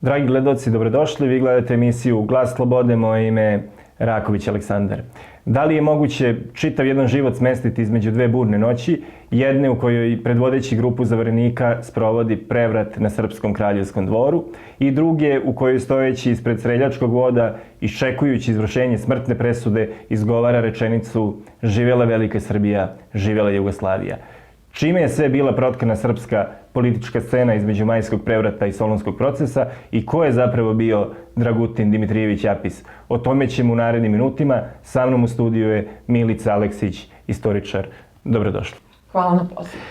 Dragi gledaoci, dobrodošli. Vi gledate emisiju Glas slobode, moje ime je Raković Aleksandar. Da li je moguće čitav jedan život smestiti između dve burne noći, jedne u kojoj predvodeći grupu zaverenika sprovodi prevrat na srpskom kraljevskom dvoru i druge u kojoj stojeći ispred streljačkog voda, iščekujući izvršenje smrtne presude, izgovara rečenicu "Živela velika Srbija, živela Jugoslavija"? Čime je sve bila protkana srpska politička scena između Majskog prevrata i Solunskog procesa i ko je zapravo bio Dragutin Dimitrijević Apis? O tome ćemo u narednim minutima. Sa mnom u studiju je Milica Aleksić, istoričar. Dobrodošli. Hvala na pozivu.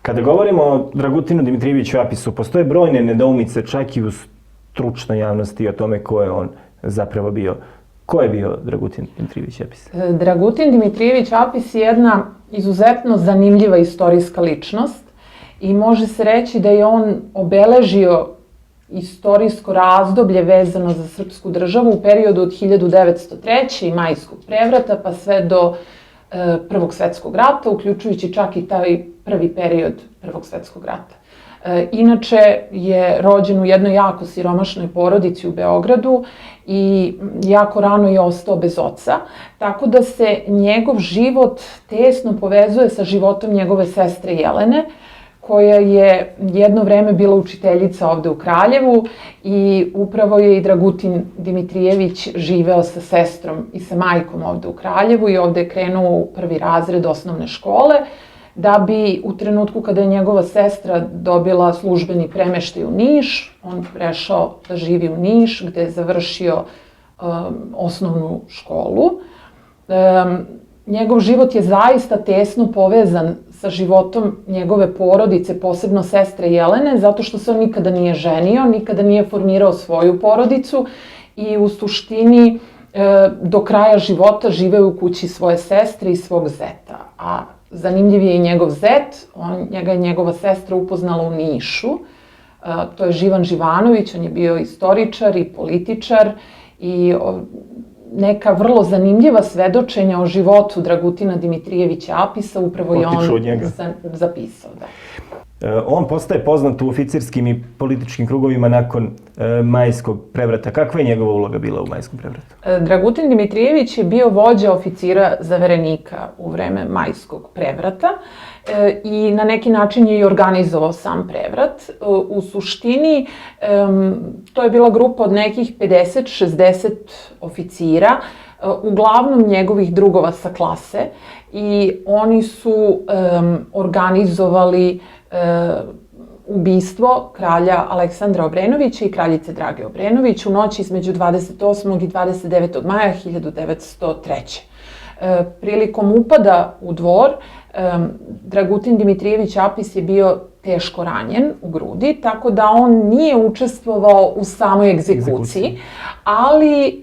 Kada govorimo o Dragutinu Dimitrijeviću Apisu, postoje brojne nedoumice čak i u stručnoj javnosti o tome ko je on zapravo bio. Ko je bio Dragutin Dimitrijević Apis? Dragutin Dimitrijević Apis je jedna izuzetno zanimljiva istorijska ličnost i može se reći da je on obeležio istorijsko razdoblje vezano za srpsku državu u periodu od 1903. i Majskog prevrata pa sve do Prvog svetskog rata, uključujući čak i taj prvi period Prvog svetskog rata. Inače je rođen u jednoj jako siromašnoj porodici u Beogradu i jako rano je ostao bez oca, tako da se njegov život tesno povezuje sa životom njegove sestre Jelene, koja je jedno vreme bila učiteljica ovde u Kraljevu i upravo je i Dragutin Dimitrijević živeo sa sestrom i sa majkom ovde u Kraljevu i ovde je krenuo u prvi razred osnovne škole, da bi u trenutku kada je njegova sestra dobila službeni premeštaj u Niš, on prešao da živi u Niš, gde je završio osnovnu školu. Njegov život je zaista tesno povezan sa životom njegove porodice, posebno sestre Jelene, zato što se on nikada nije ženio, nikada nije formirao svoju porodicu i u suštini do kraja života živeo u kući svoje sestre i svog zeta. A zanimljiv je i njegov zet, njega je njegova sestra upoznala u Nišu. To je Živan Živanović, on je bio istoričar i političar i neka vrlo zanimljiva svedočenja o životu Dragutina Dimitrijevića Apisa upravo je on zapisao. Da. On postaje poznat u oficirskim i političkim krugovima nakon Majskog prevrata. Kakva je njegova uloga bila u Majskom prevratu? Dragutin Dimitrijević je bio vođa oficira zaverenika u vreme Majskog prevrata i na neki način je i organizovao sam prevrat. U suštini to je bila grupa od nekih 50-60 oficira, uglavnom njegovih drugova sa klase, i oni su organizovali ubistvo kralja Aleksandra Obrenovića i kraljice Drage Obrenović u noći između 28. i 29. maja 1903. Prilikom upada u dvor, Dragutin Dimitrijević Apis je bio teško ranjen u grudi, tako da on nije učestvovao u samoj egzekuciji, ali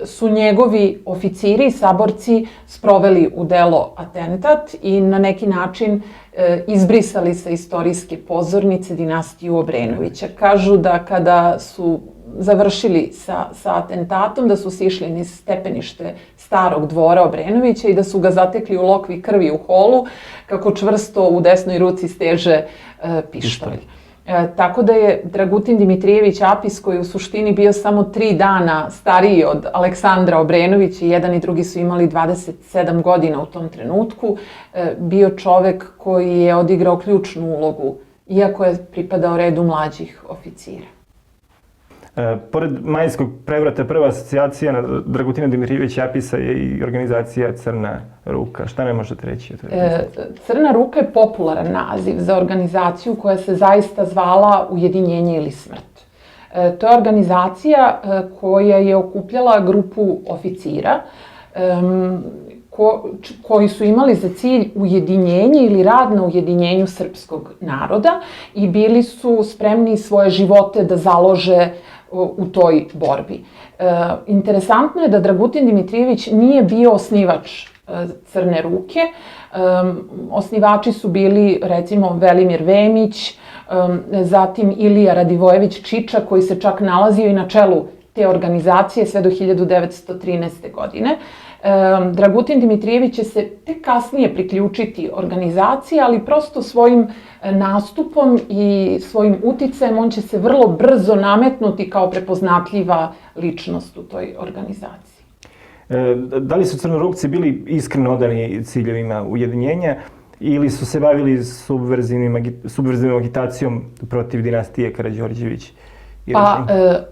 su njegovi oficiri i saborci sproveli u delo atentat i na neki način izbrisali sa istorijske pozornice dinastiju Obrenovića. Kažu da kada su završili sa atentatom, da su sišli niz stepenište starog dvora Obrenovića i da su ga zatekli u lokvi krvi u holu, kako čvrsto u desnoj ruci steže pištolj. Tako da je Dragutin Dimitrijević Apis, koji u suštini bio samo 3 dana stariji od Aleksandra Obrenovića, jedan i drugi su imali 27 godina u tom trenutku, bio čovek koji je odigrao ključnu ulogu, iako je pripadao redu mlađih oficira. Pored Majskog prevrata, prva asocijacija na Dragutina Dimitrijevića Apisa je i organizacija Crna ruka. Šta ne možete reći o toj organizaciji? Crna ruka je popularan naziv za organizaciju koja se zaista zvala Ujedinjenje ili smrt. To je organizacija koja je okupljala grupu oficira koji su imali za cilj ujedinjenje ili rad na ujedinjenju srpskog naroda i bili su spremni svoje živote da založe u toj borbi. Interesantno je da Dragutin Dimitrijević nije bio osnivač Crne ruke. Osnivači su bili recimo Velimir Vemić, zatim Ilija Radivojević Čiča, koji se čak nalazio i na čelu te organizacije sve do 1913. godine. Dragutin Dimitrijević će se tek kasnije priključiti organizaciji, ali prosto svojim nastupom i svojim uticajem on će se vrlo brzo nametnuti kao prepoznatljiva ličnost u toj organizaciji. Da li su crnorukci bili iskreno odani ciljevima ujedinjenja ili su se bavili subverzivnom agitacijom protiv dinastije Karađorđević? Pa,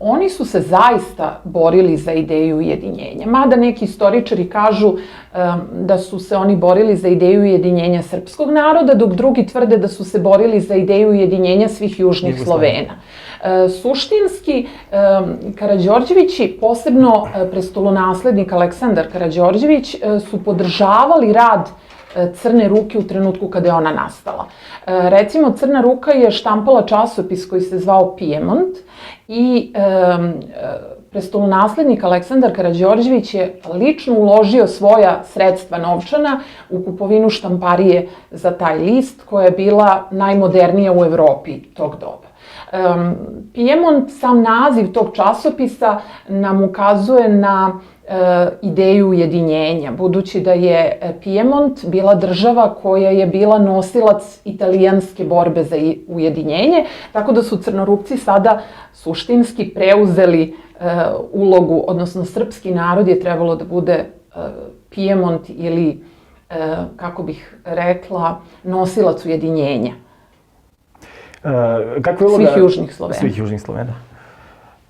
oni su se zaista borili za ideju ujedinjenja. Mada neki istoričari kažu da su se oni borili za ideju ujedinjenja srpskog naroda, dok drugi tvrde da su se borili za ideju ujedinjenja svih južnih Slovena. Suštinski, Karađorđevići, posebno prestolonaslednik Aleksandar Karađorđević, su podržavali rad Crne ruke u trenutku kada je ona nastala. Recimo, Crna ruka je štampala časopis koji se zvao Piemont i prestolonaslednik Aleksandar Karađorđević je lično uložio svoja sredstva novčana u kupovinu štamparije za taj list, koja je bila najmodernija u Evropi tog doba. Piemont, sam naziv tog časopisa, nam ukazuje na ideju ujedinjenja, budući da je Piemont bila država koja je bila nosilac italijanske borbe za ujedinjenje, tako da su crnorukci sada suštinski preuzeli ulogu, odnosno srpski narod je trebalo da bude Piemont ili, kako bih rekla, nosilac ujedinjenja. Svih južnih Slovena. Svih južnih Slovena.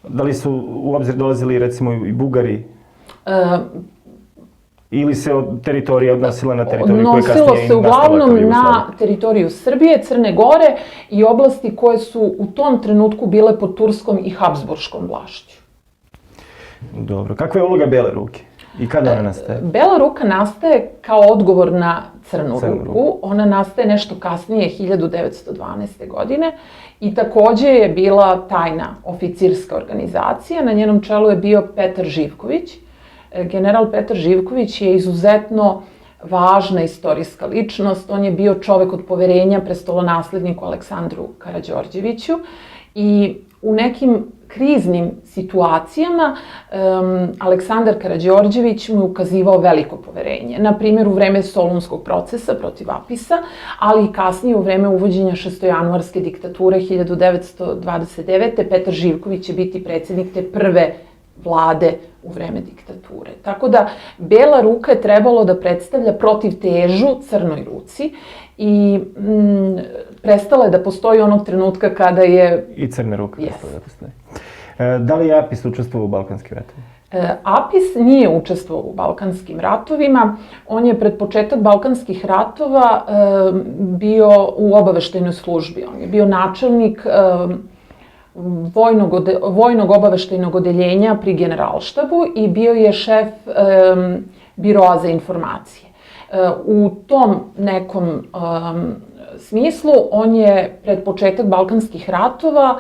Da li su u obzir dolazili recimo i Bugari? Ili se teritorija odnosila na teritoriju koje kasnije nastala kao Jugoslavija? Odnosilo se uglavnom na teritoriju Srbije, Crne Gore i oblasti koje su u tom trenutku bile pod turskom i habsburškom vlašću. Dobro. Kakva je uloga Bele ruke? I kada ona nastaje? Bela ruka nastaje kao odgovor na Crnu ruku. Ona nastaje nešto kasnije, 1912. godine. I takođe je bila tajna oficirska organizacija. Na njenom čelu je bio Petar Živković. General Petar Živković je izuzetno važna istorijska ličnost. On je bio čovek od poverenja prestolonasledniku Aleksandru Karađorđeviću i u nekim kriznim situacijama Aleksandar Karađorđević mu je ukazivao veliko poverenje. Na primjer, u vreme Solunskog procesa protiv Apisa, ali i kasnije u vreme uvođenja šestojanuarske diktature 1929. Petar Živković će biti predsjednik te prve vlade u vreme diktature. Tako da, Bela ruka je trebalo da predstavlja protivtežu Crnoj ruci i prestala je da postoji onog trenutka kada je... I Crna ruka prestala da postoji. Da li je Apis učestvovao u Balkanskim ratovima? Apis nije učestvovao u Balkanskim ratovima. On je pred početak Balkanskih ratova bio u obaveštajnoj službi. On je bio načelnik vojnog obaveštajnog odeljenja pri Generalštabu i bio je šef biroa za informacije. U tom nekom smislu on je pred početak Balkanskih ratova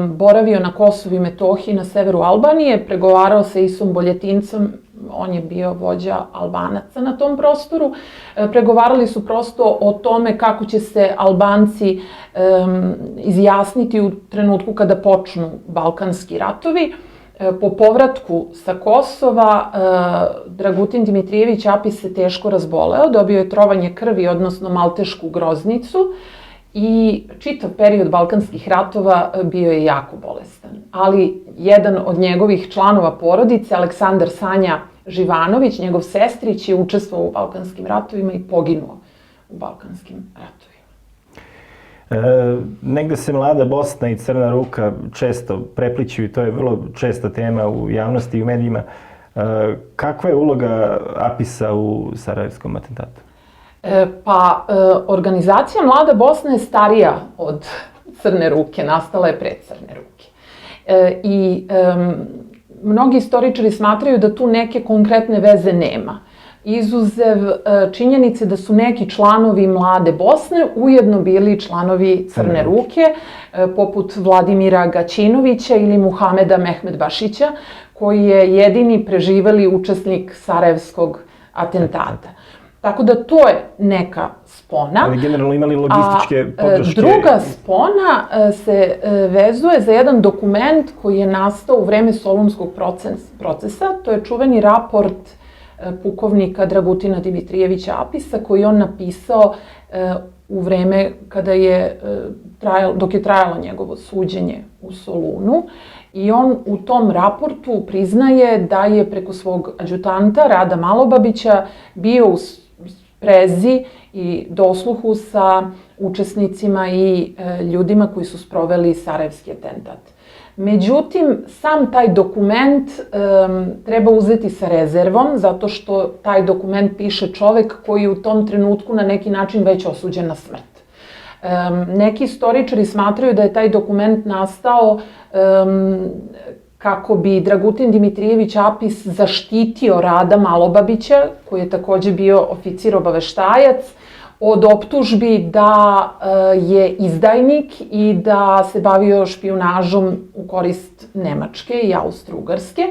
boravio na Kosovu i Metohiji na severu Albanije, pregovarao sa Isom Boljetincem, on je bio vođa Albanaca na tom prostoru. Pregovarali su prosto o tome kako će se Albanci izjasniti u trenutku kada počnu Balkanski ratovi. Po povratku sa Kosova, Dragutin Dimitrijević Apis se teško razboleo, dobio je trovanje krvi, odnosno maltešku groznicu, i čitav period Balkanskih ratova bio je jako bolestan. Ali jedan od njegovih članova porodice, Aleksandar Sanja Živanović, njegov sestrić, je učestvovao u Balkanskim ratovima i poginuo u Balkanskim ratovima. Negde se mlada Bosna i Crna ruka često prepliću i to je vrlo česta tema u javnosti i u medijima. Kakva je uloga Apisa u Sarajevskom atentatu? Pa, organizacija Mlada Bosna je starija od Crne ruke, nastala je pre Crne ruke. I mnogi istoričari smatraju da tu neke konkretne veze nema. Izuzev činjenice da su neki članovi Mlade Bosne ujedno bili članovi Crne ruke, poput Vladimira Gaćinovića ili Muhameda Mehmedbašića, koji je jedini preživeli učesnik Sarajevskog atentata. Tako da to je neka spona. Ali generalno imali logističke podrške? Druga spona se vezuje za jedan dokument koji je nastao u vreme Solunskog procesa. To je čuveni raport pukovnika Dragutina Dimitrijevića Apisa, koji on napisao u vreme kada je dok je trajalo njegovo suđenje u Solunu. I on u tom raportu priznaje da je preko svog adjutanta Rada Malobabića bio u sprezi i dosluhu sa učesnicima i ljudima koji su sproveli sarajevski atentat. Međutim, sam taj dokument treba uzeti sa rezervom, zato što taj dokument piše čovek koji je u tom trenutku na neki način već osuđen na smrt. Neki istoričari smatraju da je taj dokument nastao kako bi Dragutin Dimitrijević Apis zaštitio Rada Malobabića, koji je takođe bio oficir obaveštajac, od optužbi da je izdajnik i da se bavio špijunažom u korist Nemačke i Austro-Ugarske.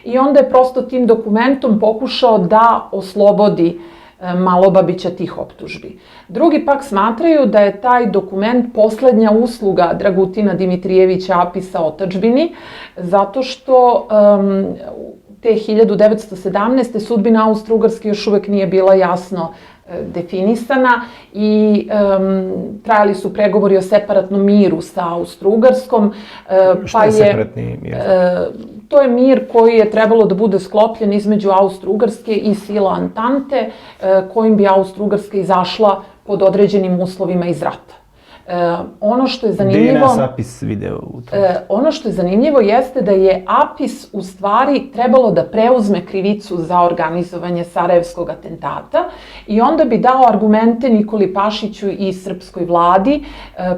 I onda je prosto tim dokumentom pokušao da oslobodi Malobabića tih optužbi. Drugi pak smatraju da je taj dokument poslednja usluga Dragutina Dimitrijevića Apisa otadžbini, zato što te 1917. sudbina Austro-Ugarske još uvek nije bila jasno definisana i trajali su pregovori o separatnom miru sa Austro-Ugarskom. Šta je separatni mir? To je mir koji je trebalo da bude sklopljen između Austro-Ugarske i sila Antante, kojim bi Austro-Ugarska izašla pod određenim uslovima iz rata. Ono što je zanimljivo... Gde je nas Apis video u tom? Ono što je zanimljivo jeste da je Apis u stvari trebalo da preuzme krivicu za organizovanje sarajevskog atentata i onda bi dao argumente Nikoli Pašiću i srpskoj vladi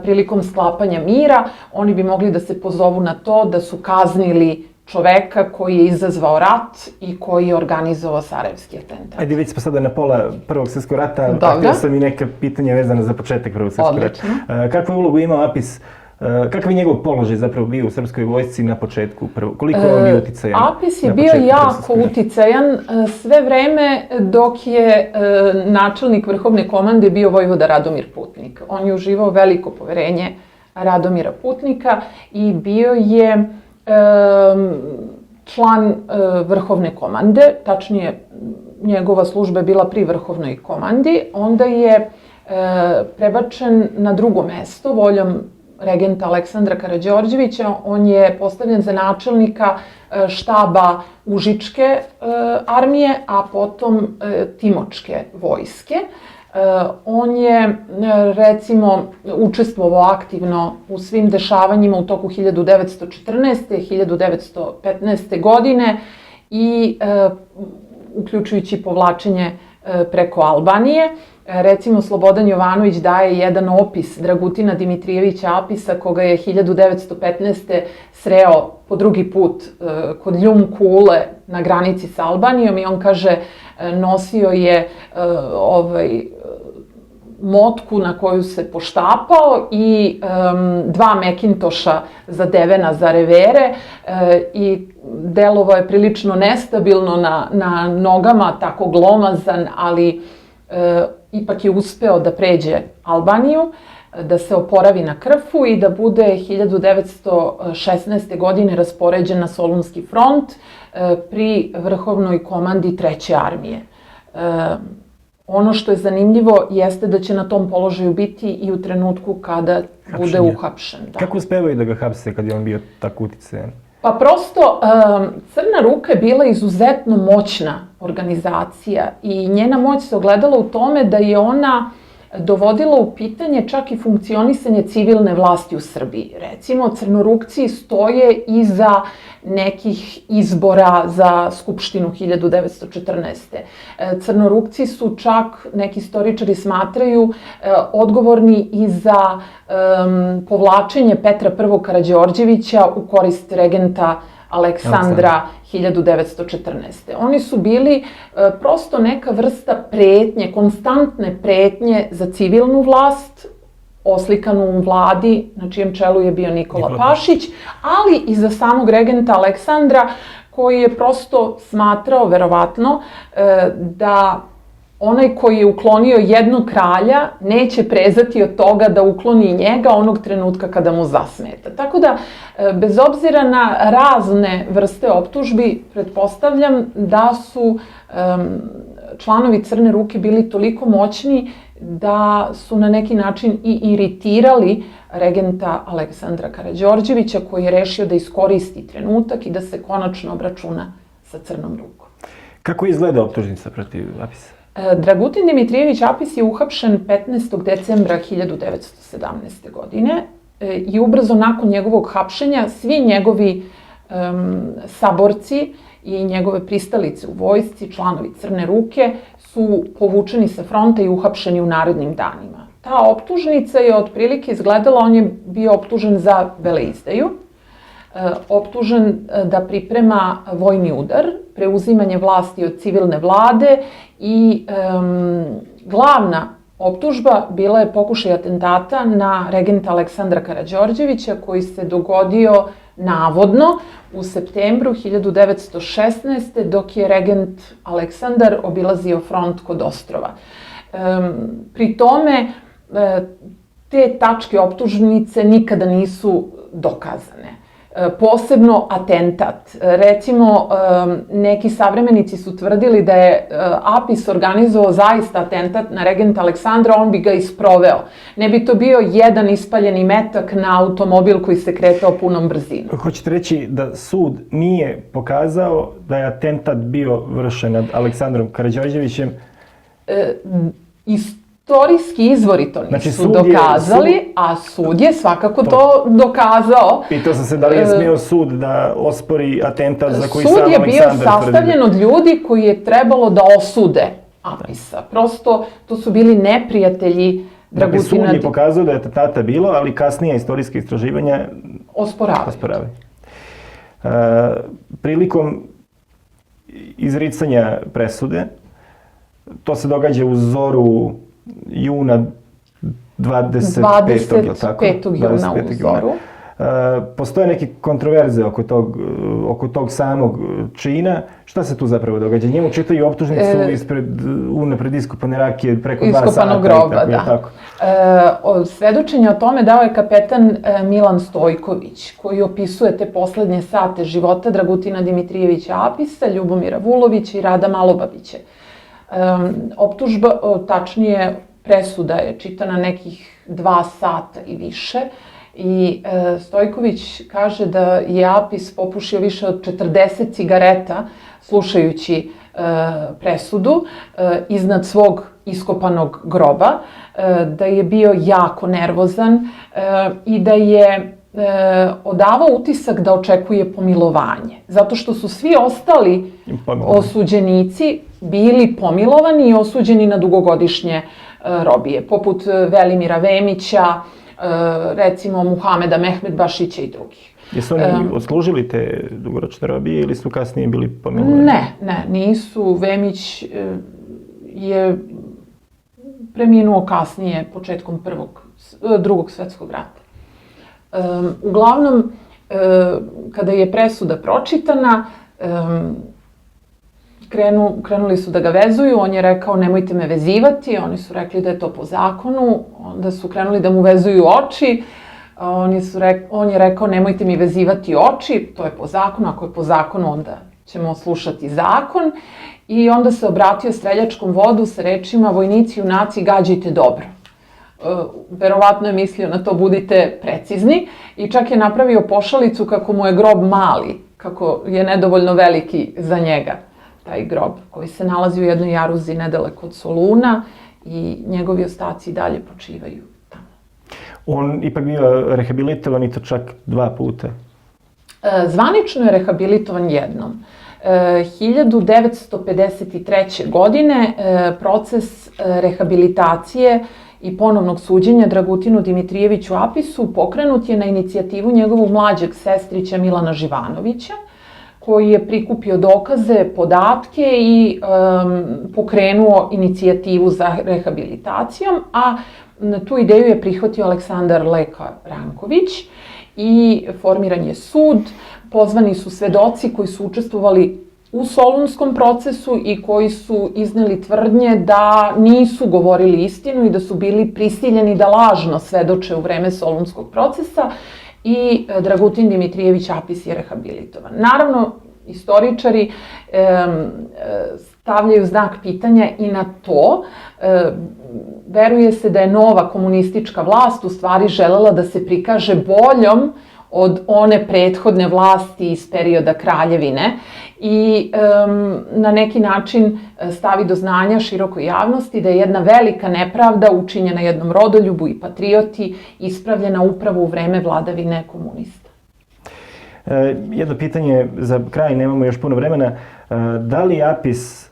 prilikom sklapanja mira. Oni bi mogli da se pozovu na to da su kaznili čoveka koji je izazvao rat i koji je organizovao sarajevski atentat. Ajde, već smo sada na pola Prvog svjetskog rata, Dobro. htio sam i neka pitanja vezana za početak Prvog svjetskog rata. Kakvu je ulogu imao Apis, kakav je njegov položaj zapravo bio u srpskoj vojsci na početku prvog? Koliko je on bio uticajan? Apis je bio jako uticajan sve vreme dok je načelnik vrhovne komande bio vojvoda Radomir Putnik. On je uživao veliko poverenje Radomira Putnika i bio je član vrhovne komande, tačnije njegova služba je bila pri vrhovnoj komandi, onda je prebačen na drugo mesto voljom regenta Aleksandra Karađorđevića. On je postavljen za načelnika štaba Užičke armije, a potom Timočke vojske. On je, recimo, učestvovao aktivno u svim dešavanjima u toku 1914. 1915. godine i uključujući povlačenje preko Albanije. Recimo, Slobodan Jovanović daje jedan opis Dragutina Dimitrijevića Apisa, koga je 1915. sreo po drugi put kod Ljum Kule na granici sa Albanijom i on kaže nosio je motku na koju se poštapao i dva Mekintosha zadevena za revere i delovao je prilično nestabilno na nogama, tako glomazan, ali ipak je uspeo da pređe Albaniju, da se oporavi na Krfu i da bude 1916. godine raspoređen na Solunski front pri vrhovnoj komandi Treće armije. Ono što je zanimljivo jeste da će na tom položaju biti i u trenutku kada bude uhapšen. Kako uspevaju da ga hapse kad je on bio tako uticajan? Pa prosto, Crna ruka je bila izuzetno moćna organizacija i njena moć se ogledala u tome da je ona dovodila u pitanje čak i funkcionisanje civilne vlasti u Srbiji. Recimo, Crnorukci stoje iza nekih izbora za Skupštinu 1914. Crnorukci su čak, neki istoričari smatraju, odgovorni i za povlačenje Petra I. Karađorđevića u korist regenta Aleksandra 1914. Oni su bili prosto neka vrsta pretnje, konstantne pretnje za civilnu vlast, oslikanu u vladi na čijem čelu je bio Nikola Pašić, ali i za samog regenta Aleksandra, koji je prosto smatrao, verovatno, da onaj koji je uklonio jednog kralja neće prezati od toga da ukloni njega onog trenutka kada mu zasmeta. Tako da, bez obzira na razne vrste optužbi, pretpostavljam da su članovi Crne ruke bili toliko moćni da su na neki način i iritirali regenta Aleksandra Karađorđevića, koji je rešio da iskoristi trenutak i da se konačno obračuna sa Crnom rukom. Kako izgleda optužnica protiv Apisa? Dragutin Dimitrijević Apis je uhapšen 15. decembra 1917. godine i ubrzo nakon njegovog hapšenja svi njegovi saborci i njegove pristalice u vojsci, članovi Crne ruke, su povučeni sa fronta i uhapšeni u narednim danima. Ta optužnica je otprilike izgledala, on je bio optužen za veleizdaju, optužen da priprema vojni udar, preuzimanje vlasti od civilne vlade i glavna optužba bila je pokušaj atentata na regenta Aleksandra Karađorđevića, koji se dogodio navodno u septembru 1916. dok je regent Aleksandar obilazio front kod Ostrova. Pri tome te tačke optužnice nikada nisu dokazane. Posebno atentat. Recimo, neki savremenici su tvrdili da je Apis organizovao zaista atentat na regenta Aleksandra, on bi ga isproveo. Ne bi to bio jedan ispaljeni metak na automobil koji se kretao punom brzinom. Hoćete reći da sud nije pokazao da je atentat bio vršen nad Aleksandrom Karađorđevićem? Istorijski izvori to nisu dokazali, a sud je svakako to dokazao. Pitao sam se da li je smio sud da ospori atentat za koji sam Aleksandar tvrdi. Sud je bio sastavljen od ljudi koji je trebalo da osude Apisa. Prosto to su bili neprijatelji Dragutina. Dakle, sud je pokazao da je atentata bilo, ali kasnije istorijske istraživanja osporavaju. Prilikom izricanja presude, to se događa u zoru juna 25. juna u zoru. Postoje neke kontroverze oko tog samog čina. Šta se tu zapravo događa? Njemu čitaju optužnicu unapred iskopane rakije preko 2 sata. Iskopanog groba, da. Svedočenje o tome dao je kapetan Milan Stojković, koji opisuje te poslednje sate života Dragutina Dimitrijevića Apisa, Ljubomira Vulovića i Rada Malobabića. Optužba, tačnije presuda je čitana nekih 2 sata i više i Stojković kaže da je Apis popušio više od 40 cigareta slušajući presudu iznad svog iskopanog groba, da je bio jako nervozan i da je odavao utisak da očekuje pomilovanje. Zato što su svi ostali osuđenici bili pomilovani i osuđeni na dugogodišnje robije, poput Velimira Vemića, recimo Muhameda Mehmedbašića i drugih. Jesu oni odslužili te dugoročne robije ili su kasnije bili pomilovani? Ne, nisu. Vemić je preminuo kasnije, početkom Drugog svetskog rata. Uglavnom, kada je presuda pročitana, krenuli su da ga vezuju, on je rekao nemojte me vezivati, oni su rekli da je to po zakonu, onda su krenuli da mu vezuju oči, on je rekao nemojte mi vezivati oči, to je po zakonu, ako je po zakonu onda ćemo slušati zakon i onda se obratio streljačkom vodu sa rečima vojnici junaci gađajte dobro. Verovatno je mislio na to budite precizni i čak je napravio pošalicu kako mu je grob mali, kako je nedovoljno veliki za njega, taj grob koji se nalazi u jednoj jaruzi nedaleko od Soluna i njegovi ostaci dalje počivaju tamo. On ipak bio rehabilitovan i to čak 2 puta. Zvanično je rehabilitovan jednom. 1953. godine proces rehabilitacije i ponovnog suđenja Dragutinu Dimitrijeviću Apisu pokrenut je na inicijativu njegovog mlađeg sestrića Milana Živanovića, koji je prikupio dokaze, podatke i pokrenuo inicijativu za rehabilitacijom, a tu ideju je prihvatio Aleksandar Leka Ranković i formiran je sud, pozvani su svedoci koji su učestvovali u Solunskom procesu i koji su izneli tvrdnje da nisu govorili istinu i da su bili prisiljeni da lažno svedoče u vreme Solunskog procesa i Dragutin Dimitrijević Apis je rehabilitovan. Naravno, istoričari stavljaju znak pitanja i na to. Veruje se da je nova komunistička vlast u stvari želela da se prikaže boljom od one prethodne vlasti iz perioda kraljevine i na neki način stavi do znanja širokoj javnosti da je jedna velika nepravda učinjena jednom rodoljubu i patrioti ispravljena upravo u vreme vladavine komunista. Jedno pitanje za kraj, nemamo još puno vremena. Da li je Apis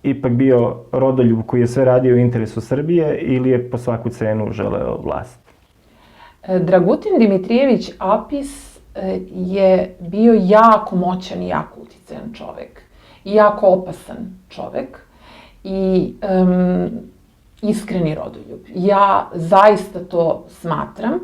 ipak bio rodoljub koji je sve radio u interesu Srbije ili je po svaku cenu želeo vlast? Dragutin Dimitrijević Apis je bio jako moćan i jako uticajan čovek. I jako opasan čovek. I iskreni rodoljub. Ja zaista to smatram.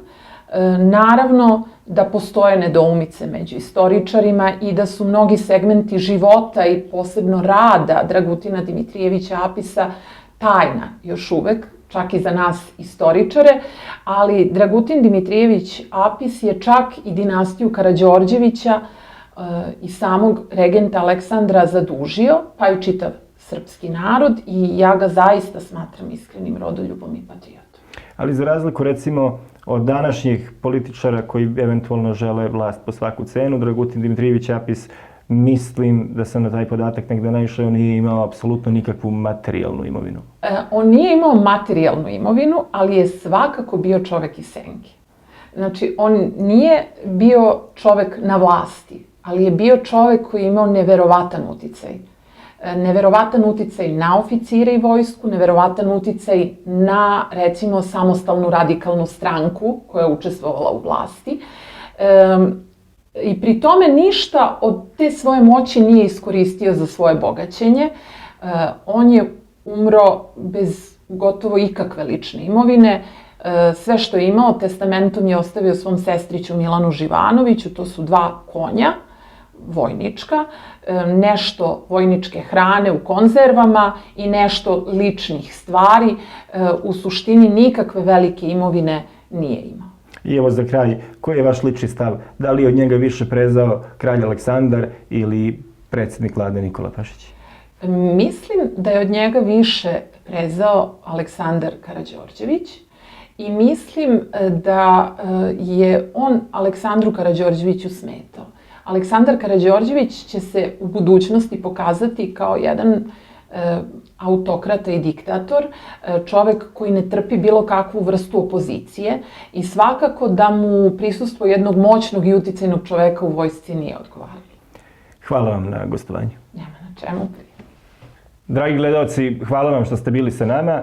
Naravno da postoje nedoumice među istoričarima i da su mnogi segmenti života i posebno rada Dragutina Dimitrijevića Apisa tajna još uvek, čak i za nas istoričare, ali Dragutin Dimitrijević Apis je čak i dinastiju Karađorđevića i samog regenta Aleksandra zadužio, pa i čitav srpski narod, i ja ga zaista smatram iskrenim rodoljubom i patriotom. Ali za razliku recimo od današnjih političara koji eventualno žele vlast po svaku cenu, Dragutin Dimitrijević Apis, mislim da sam na taj podatak negde naišao, nije imao apsolutno nikakvu materijalnu imovinu. On nije imao materijalnu imovinu, ali je svakako bio čovek iz senke. Znači, on nije bio čovek na vlasti, ali je bio čovek koji je imao neverovatan uticaj. Neverovatan uticaj na oficire i vojsku, neverovatan uticaj na, recimo, samostalnu radikalnu stranku koja je učestvovala u vlasti. I pri tome ništa od te svoje moći nije iskoristio za svoje bogaćenje. On je umro bez gotovo ikakve lične imovine. Sve što je imao testamentom je ostavio svom sestriću Milanu Živanoviću, to su 2 konja vojnička, nešto vojničke hrane u konzervama i nešto ličnih stvari. U suštini nikakve velike imovine nije imao. I evo za kraj, koji je vaš lični stav? Da li je od njega više prezao kralj Aleksandar ili predsjednik vlade Nikola Pašić? Mislim da je od njega više prezao Aleksandar Karađorđević i mislim da je on Aleksandru Karađorđeviću smetao. Aleksandar Karađorđević će se u budućnosti pokazati kao jedan autokrata i diktator, čovek koji ne trpi bilo kakvu vrstu opozicije i svakako da mu prisustvo jednog moćnog i uticajnog čoveka u vojsci nije odgovaralo. Hvala vam na gostovanju. Nema na čemu. Dragi gledalci, hvala vam što ste bili sa nama.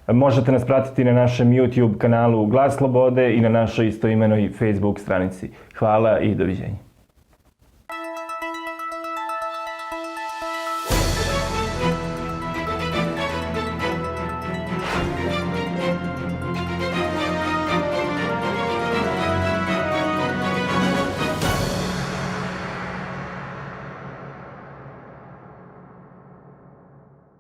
Možete nas pratiti na našem YouTube kanalu Glas Slobode i na našoj istoimenoj Facebook stranici. Hvala i doviđenja.